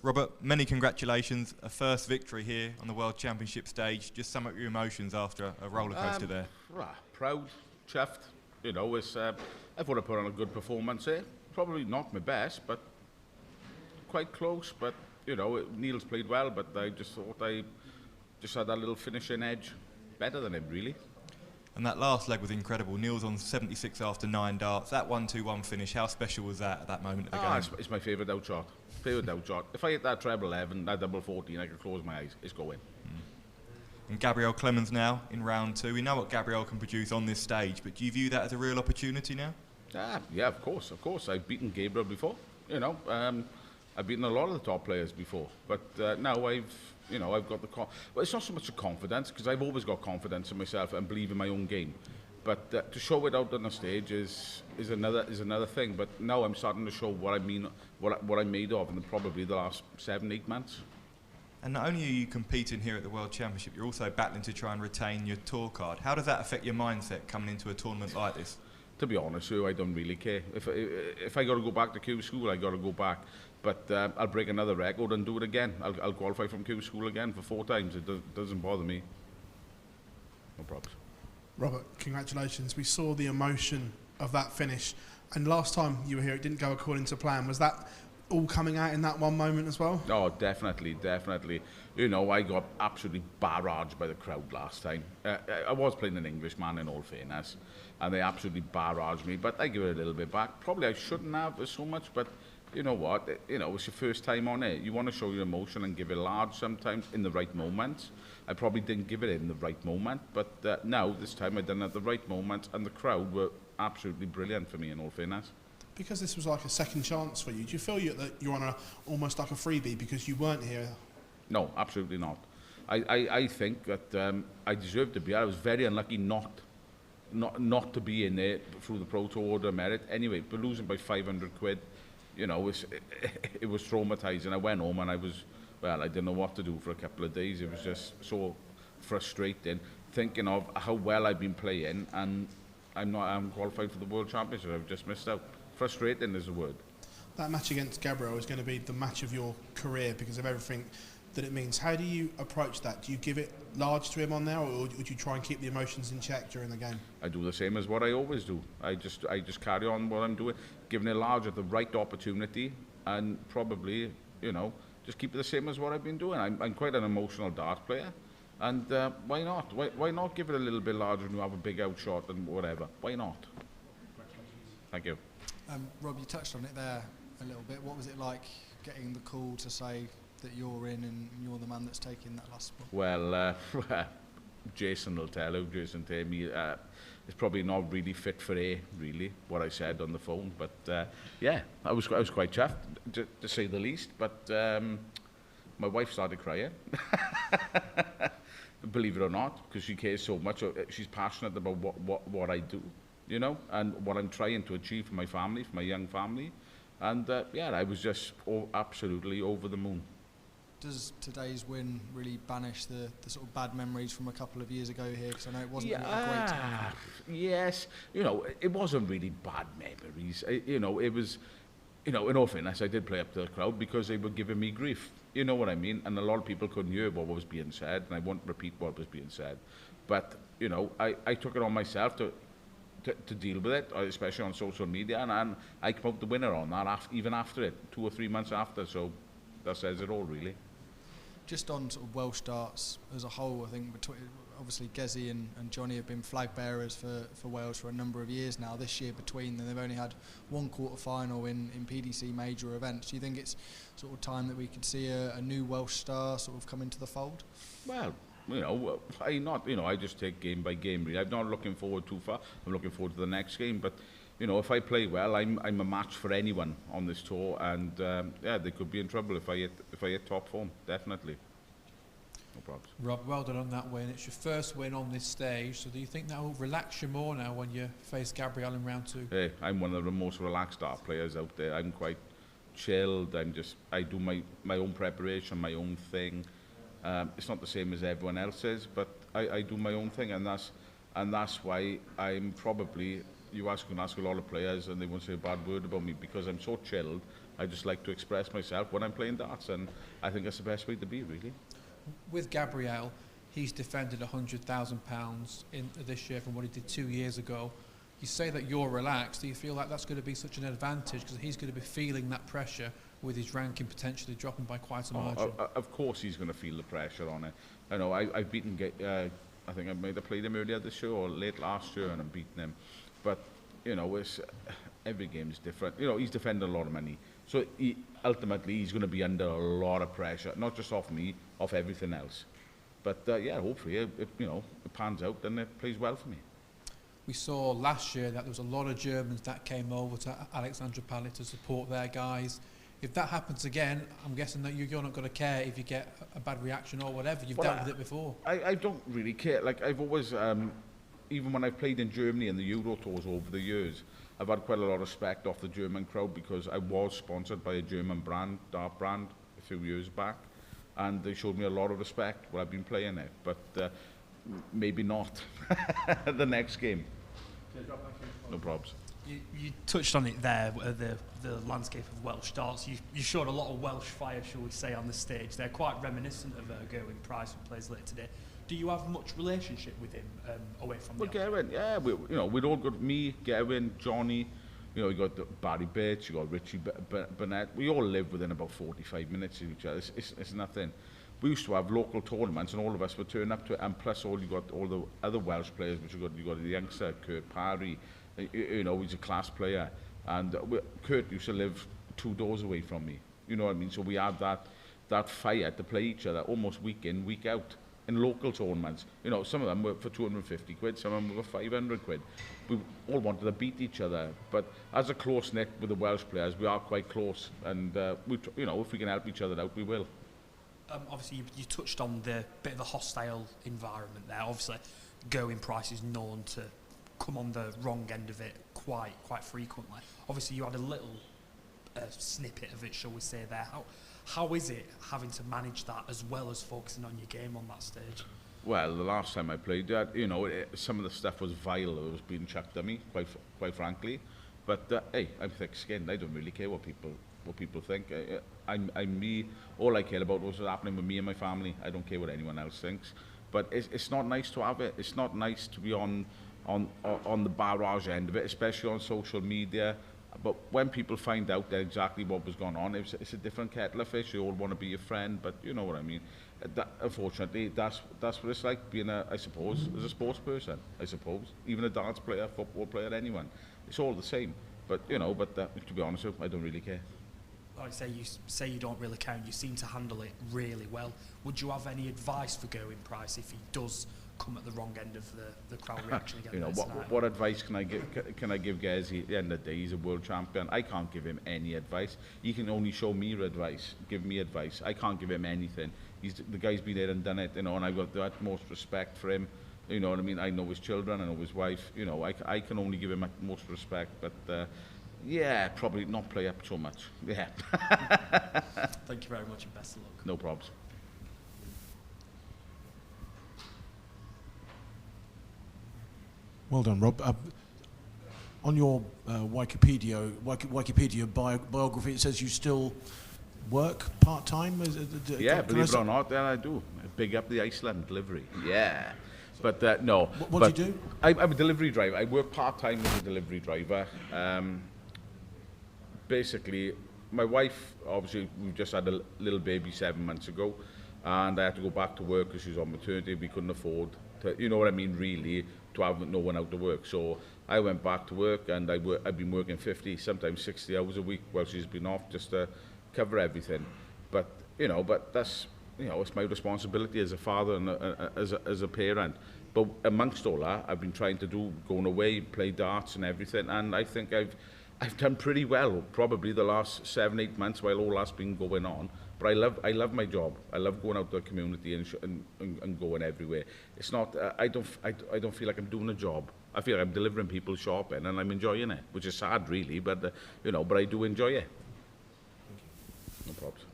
Robert, many congratulations. A first victory here on the World Championship stage. Just sum up your emotions after a roller coaster there. Proud, chuffed. You know, I thought I put on a good performance here. Probably not my best, but quite close. But you know, Niels played well, but I just thought I just had that little finishing edge, better than him really. And that last leg was incredible. Niels on 76 after 9 darts. That 1-2-1 finish, how special was that at that moment of the game? It's my favourite out shot. If I hit that treble 11, that double 14, I could close my eyes. It's going. And Gabriel Clemens now in round 2. We know what Gabriel can produce on this stage, but do you view that as a real opportunity now? Yeah, of course. I've beaten Gabriel before. You know, I've beaten a lot of the top players before, but now I've got the well, it's not so much a confidence, because I've always got confidence in myself and believe in my own game. But to show it out on the stage is another thing. But now I'm starting to show what I mean, what I'm made of in probably the last 7-8 months. And not only are you competing here at the World Championship, you're also battling to try and retain your tour card. How does that affect your mindset coming into a tournament like this? To be honest with you, I don't really care. If I got to go back to Q school, I got to go back. But I'll break another record and do it again. I'll qualify from Q school again for 4 times. It doesn't bother me. No problems. Robert, congratulations. We saw the emotion of that finish. And last time you were here, it didn't go according to plan. Was that all coming out in that one moment as well? Oh, definitely. You know, I got absolutely barraged by the crowd last time. I was playing an Englishman, in all fairness, and they absolutely barraged me, but I give it a little bit back. Probably I shouldn't have so much, but you know what? You know, it's your first time on it. You want to show your emotion and give it large sometimes in the right moments. I probably didn't give it in the right moment, but now, this time, I done it at the right moment, and the crowd were absolutely brilliant for me, in all fairness. Because this was like a second chance for you, do you feel that you're on almost like a freebie because you weren't here? No, absolutely not. I think that I deserved to be. I was very unlucky not to be in there through the Pro Tour Order of Merit. Anyway, but losing by 500 quid, you know, it was traumatising. I went home and I didn't know what to do for a couple of days. It was just so frustrating, thinking of how well I've been playing, and I'm qualified for the World Championship. I've just missed out. Frustrating is the word. That match against Gabriel is going to be the match of your career because of everything that it means. How do you approach that? Do you give it large to him on there, or would you try and keep the emotions in check during the game? I do the same as what I always do. I just carry on what I'm doing, giving it large at the right opportunity, and probably, you know, just keep it the same as what I've been doing. I'm quite an emotional dart player, and why not? Why not give it a little bit larger when you have a big outshot and whatever? Why not? Thank you. Rob, you touched on it there a little bit. What was it like getting the call to say that you're in and you're the man that's taking that last spot? Well, Jason will tell you. Jason told me it's probably not really fit for air, really, what I said on the phone. But yeah, I was quite chuffed, to say the least. But my wife started crying. Believe it or not, because she cares so much. She's passionate about what I do, you know, and what I'm trying to achieve for my family, for my young family. And yeah, I was just absolutely over the moon. Does today's win really banish the sort of bad memories from a couple of years ago here? Because I know it wasn't a great time. Yes, you know, it wasn't really bad memories. You know, it was, you know, in all fairness, I did play up to the crowd because they were giving me grief. You know what I mean? And a lot of people couldn't hear what was being said, and I won't repeat what was being said. But, you know, I took it on myself to deal with it, especially on social media, and I came out the winner on that, even after it, 2 or 3 months after, so that says it all, really. Just on sort of Welsh darts as a whole, I think obviously Gezi and Johnny have been flag bearers for Wales for a number of years now. This year between them, they've only had 1 quarter-final in PDC major events. Do you think it's sort of time that we could see a new Welsh star sort of come into the fold? Well, you know, I just take game by game, really. I'm not looking forward too far. I'm looking forward to the next game, but you know, if I play well, I'm a match for anyone on this tour, and yeah, they could be in trouble if I hit top form, definitely. No problems. Rob, well done on that win. It's your first win on this stage, so do you think that will relax you more now when you face Gabriel in round 2? Hey, I'm one of the most relaxed dart players out there. I'm quite chilled. I do my own preparation, my own thing. It's not the same as everyone else's, but I do my own thing, and that's why I'm probably. You can ask a lot of players and they won't say a bad word about me because I'm so chilled I just like to express myself when I'm playing darts, and I think that's the best way to be, really. With Gabriel, he's defended £100,000 in this year from what he did 2 years ago. You say that you're relaxed. Do you feel like that's going to be such an advantage because he's going to be feeling that pressure with his ranking potentially dropping by quite a margin? Of course he's going to feel the pressure on it. I know I've beaten, I think I might have played him earlier this year or late last year and I'm beating him. But, you know, every game is different. You know, he's defending a lot of money. So ultimately he's going to be under a lot of pressure, not just off me, off everything else. But yeah, hopefully it pans out and it plays well for me. We saw last year that there was a lot of Germans that came over to Alexandra Palace to support their guys. If that happens again, I'm guessing that you're not going to care if you get a bad reaction or whatever. You've dealt with it before. I don't really care. Like, I've always, even when I've played in Germany and the Euro tours over the years, I've had quite a lot of respect off the German crowd because I was sponsored by a German brand, dart brand, a few years back. And they showed me a lot of respect while I've been playing it. But maybe not the next game. No probs. You touched on it there, the landscape of Welsh darts. You showed a lot of Welsh fire, shall we say, on the stage. They're quite reminiscent of Gerwyn Price, who plays later today. Do you have much relationship with him away from the Gerwyn, yeah, we'd all got me, Gerwyn, Johnny, you know, you got Barry Bates, you got Richie Burnett. We all live within about 45 minutes of each other. It's nothing. We used to have local tournaments and all of us would turn up to it, and plus you got all the other Welsh players, which you got the youngster, Kurt Parry, you know, he's a class player, and Kurt used to live 2 doors away from me, you know what I mean? So we had that fire to play each other almost week in, week out in local tournaments. You know, some of them were for 250 quid, some of them were for 500 quid. We all wanted to beat each other, but as a close knit with the Welsh players, we are quite close, and you know, if we can help each other out, we will. Obviously, you touched on the bit of a hostile environment there. Obviously, Gerwyn Price is known to come on the wrong end of it quite frequently. Obviously, you had a little snippet of it, shall we say, there. How is it having to manage that as well as focusing on your game on that stage? Well, the last time I played that, you know, some of the stuff was vile that was being chucked at me, quite frankly. But hey, I'm thick-skinned. I don't really care what people think. I'm me. All I care about was what's happening with me and my family. I don't care what anyone else thinks. But it's not nice to have it. It's not nice to be on the barrage end of it, especially on social media. But when people find out that exactly what was going on, it's a different kettle of fish. You all want to be your friend, but you know what I mean. Unfortunately, that's what it's like being I suppose, as a sports person. I suppose, even a darts player, football player, anyone. It's all the same. But you know, to be honest with you, I don't really care. Like you say you don't really care, and you seem to handle it really well. Would you have any advice for Gerwyn Price if he does come at the wrong end of the crowd reaction again? You know, what advice can I give Gez? At the end of the day, he's a world champion. I can't give him any advice. He can only show me advice, give me advice. I can't give him anything. The guy's been there and done it, you know, and I've got the utmost respect for him. You know what I mean? I know his children, I know his wife. You know, I can only give him utmost respect, but yeah, probably not play up so much. Yeah. Thank you very much and best of luck. No probs. Well done, Rob. On your Wikipedia biography, it says you still work part-time? Yeah, believe it or not, then I do. Big up the Iceland delivery. Yeah. But no. What do you do? I'm a delivery driver. I work part-time as a delivery driver. Basically, my wife, obviously, we just had a little baby 7 months ago, and I had to go back to work because she was on maternity. We couldn't afford to, you know what I mean, really, to have no one out to work. So I went back to work, and I've been working 50, sometimes 60 hours a week while she's been off, just to cover everything. But you know, that's, you know, it's my responsibility as a father and as a parent. But amongst all that, I've been trying to going away, play darts and everything, and I think I've done pretty well, probably the last 7-8 months while all that's been going on. But I love my job. I love going out to the community and going everywhere. It's not, I don't feel like I'm doing a job. I feel like I'm delivering people shopping and I'm enjoying it, which is sad really, but you know, but I do enjoy it. No problems.